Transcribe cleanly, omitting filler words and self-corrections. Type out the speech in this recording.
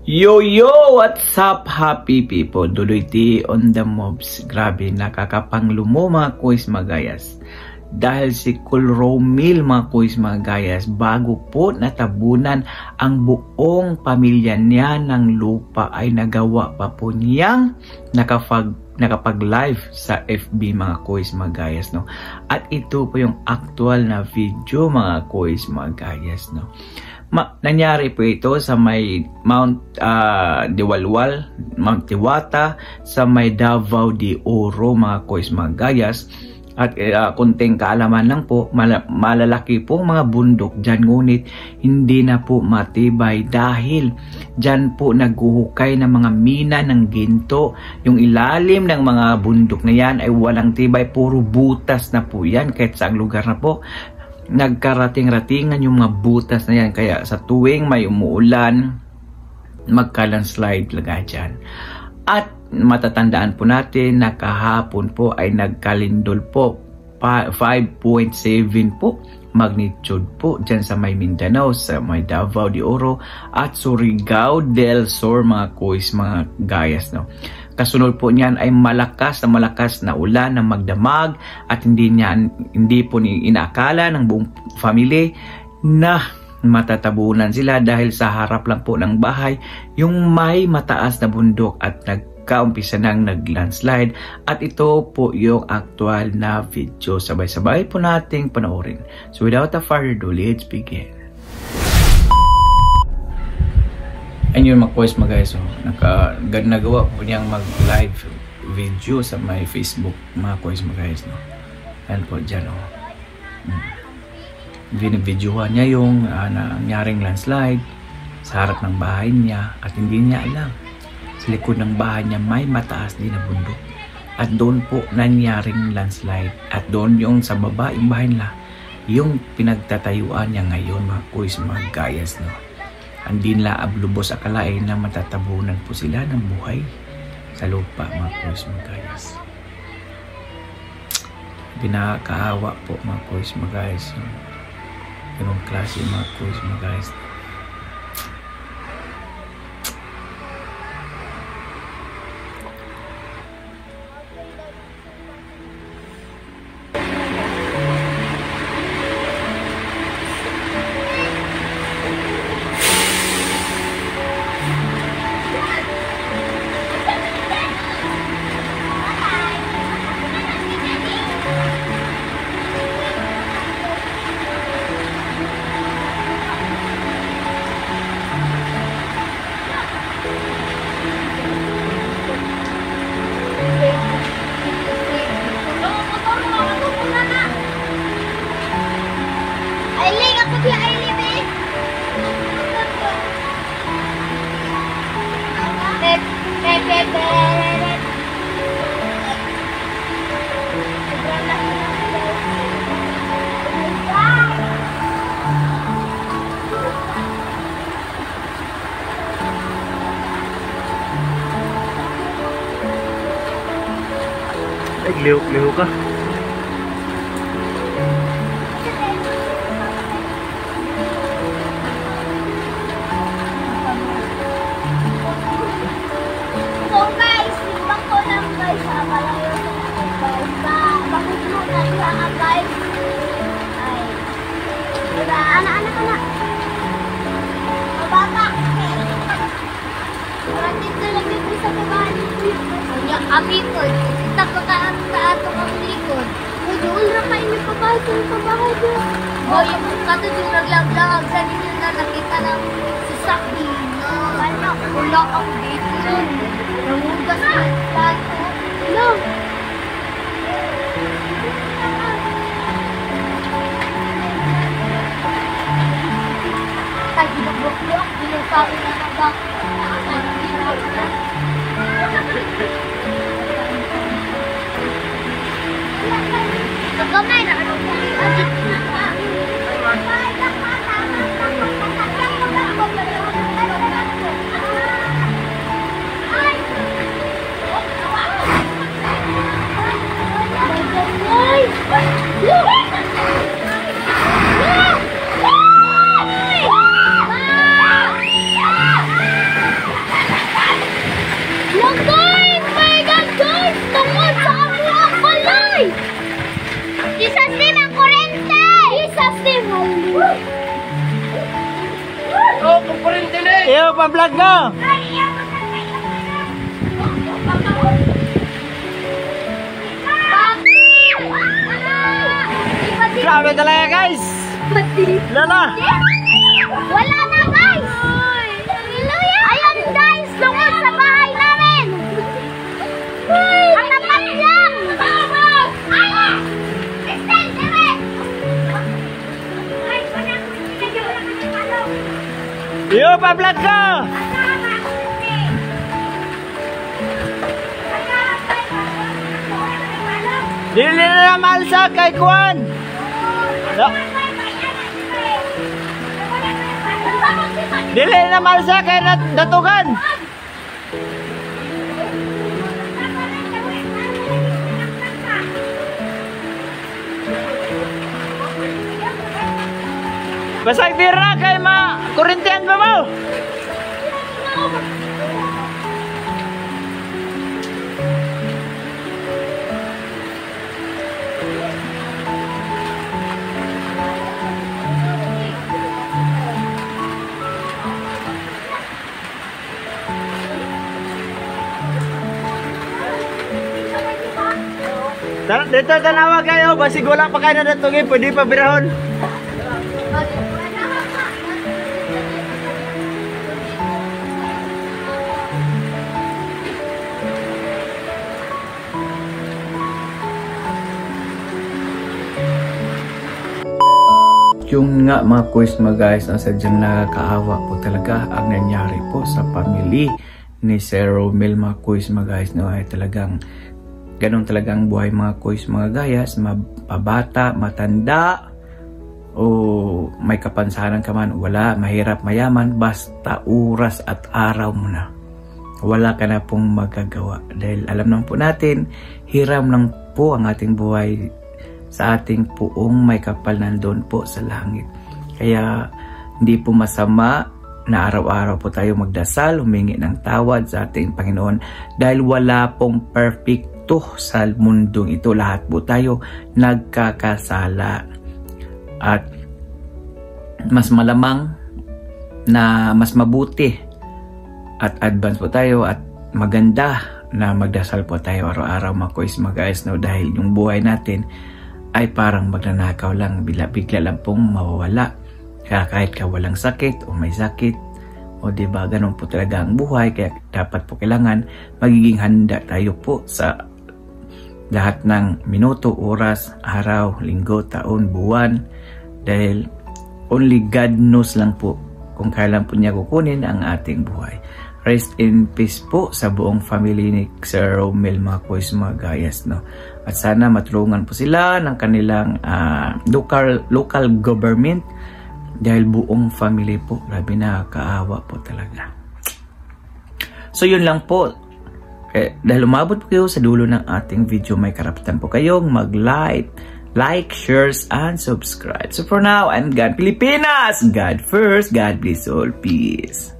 Yo, what's up happy people? Dudoy T on the mobs. Grabe, nakakapanglumo mga kuis magayas. Dahil si Cool Romil mga kuis magayas, bago po natabunan ang buong pamilya niya ng lupa ay nagawa pa po niyang nakapag-live sa FB mga kuis magayas, no? At ito po yung actual na video mga kuis magayas, no? Nangyari po ito sa may Mount Diwalwal, Mount Diwata, sa may Davao de Oro mga kuis magayas. At kunting kaalaman lang po, malalaki pong mga bundok dyan, ngunit hindi na po matibay dahil dyan po naghuhukay ng mga mina ng ginto. Yung ilalim ng mga bundok na yan ay walang tibay, puro butas na po yan. Kahit saang lugar na po nagkarating-ratingan yung mga butas na yan, kaya sa tuwing may umuulan magka-landslide laga dyan. At matatandaan po natin na kahapon po ay nagkalindol po 5.7 po magnitude po dyan sa may Mindanao, sa may Davao de Oro at Surigao del Sur mga kuis mga gayas, no? Kasunod po niyan ay malakas na ulan na magdamag at hindi po inaakala ng buong family na matatabunan sila dahil sa harap lang po ng bahay yung may mataas na bundok at nagkaumpisa nang nag-landslide. At ito po yung actual na video. Sabay-sabay po nating panoorin. So without a further ado, let's begin. Ayun mga kuis mga guys, nagawa po niyang mag-live video sa my Facebook mga kuis mga guys, no? Ayan po dyan, Binibidyohan niya yung nangyaring landslide sa harap ng bahay niya at hindi niya alam sa likod ng bahay niya may mataas din na bundok at doon po nangyaring landslide at doon yung sa baba yung bahay nila yung pinagtatayuan niya ngayon mga kuis mga gayas, no? Hindi nila ablubos akalain na matatabunan po sila ng buhay sa lupa mga kuis mga gayas. Pinakaawa po mga kuis mga gayas, ganong klase mga kuis mga gayas. Liho ka. So guys, ibang ko lang guys, malayo sa bakit mo na siya guys. Ay. Diba, anak. Mababa. Maraming talaga ito sa babae. Kanya kami ko. Kita ko kaato kang likod. Doon na kayo may pabahay ko. Boy, kato yung naglaglag sa ninyo na nakita ng sasakyan. Wala ako dito. Namugas na. Hello. Ay, binablok-blok. Binusabi na nabak. Nagamay na ano po. pa-vlog ko! Grabe talaga guys! Lala! Wala na guys! Ayun guys! Lungod sa bahay namin! Ang tapat lang! Yo, pa-vlog ko! Dili na malsa kay Kuan! Dili na malsa kay Datugan! Basag tira kay kurintihan ba mo? Dito tanawa kayo, basig wala pa kayo na natugin, pwede pa birahon. Yung nga mga quiz mga guys, ang sadyang nakakaawa po talaga ang nangyari po sa family ni Sir Romel mga quiz mga guys, no, ay talagang ganun talagang buhay mga quiz mga gayas, mabata, matanda o may kapansanan ka man, wala, mahirap, mayaman, basta oras at araw mo na wala ka na pong magagawa dahil alam naman po natin, hiram lang po ang ating buhay sa ating puong may kapal nandun po sa langit. Kaya hindi po masama na araw-araw po tayo magdasal, humingi ng tawad sa ating Panginoon dahil wala pong perfecto sa mundong ito. Lahat po tayo nagkakasala at mas malamang na mas mabuti at advance po tayo at maganda na magdasal po tayo araw-araw mga quiz mga guys, no, dahil yung buhay natin ay parang magnanakaw lang, bigla lang pong mawawala. Kaya kahit ka walang sakit o may sakit, o diba, ganun po talaga ang buhay. Kaya dapat po kailangan magiging handa tayo po sa lahat ng minuto, oras, araw, linggo, taon, buwan. Dahil only God knows lang po kung kailan po niya kukunin ang ating buhay. Rest in peace po sa buong family ni Sir Romel mga quiz mga gayas, no. At sana matulungan po sila ng kanilang local government dahil buong family po, grabe na kaawa po talaga. So yun lang po. Dahil umabot po kayo sa dulo ng ating video, may karapatan po kayong mag-like, shares, and subscribe. So for now, I'm God Pilipinas! God first, God bless all, peace!